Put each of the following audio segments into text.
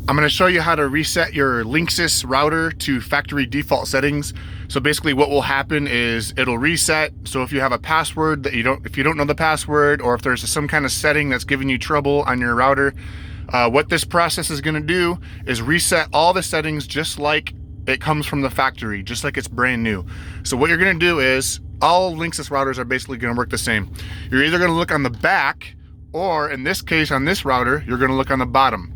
I'm going to show you how to reset your Linksys router to factory default settings. So basically what will happen is it'll reset. So if you have a password that if you don't know the password, or if there's some kind of setting that's giving you trouble on your router, what this process is going to do is reset all the settings just like it comes from the factory, just like it's brand new. So what you're going to do is, all Linksys routers are basically going to work the same. You're either going to look on the back, or in this case on this router, you're going to look on the bottom.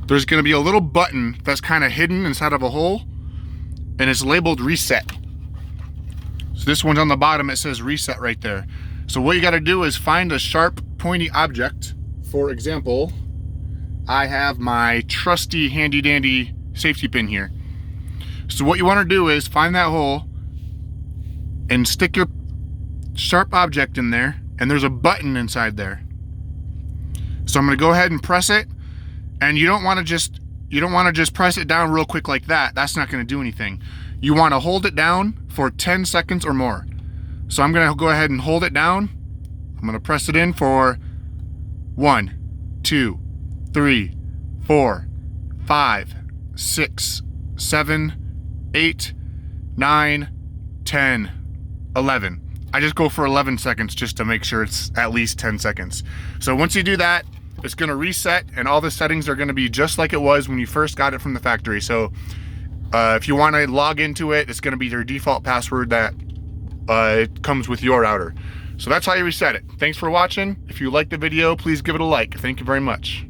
There's going to be a little button that's kind of hidden inside of a hole, and it's labeled reset. So this one's on the bottom, it says reset right there. So what you got to do is find a sharp pointy object. For example, I have my trusty handy dandy safety pin here. So what you want to do is find that hole and stick your sharp object in there, and there's a button inside there. So I'm going to go ahead and press it, and you don't want to just press it down real quick like that. That's not going to do anything. You want to hold it down for 10 seconds or more. So I'm going to go ahead and hold it down. I'm going to press it in for 1, 2, 3, 4, 5, 6, 7, 8, 9, 10, 11. I just go for 11 seconds just to make sure it's at least 10 seconds. So once you do that, it's going to reset, and all the settings are going to be just like it was when you first got it from the factory. So if you want to log into it, it's going to be your default password that it comes with your router. So that's how you reset it. Thanks for watching. If you liked the video, please give it a like. Thank you very much.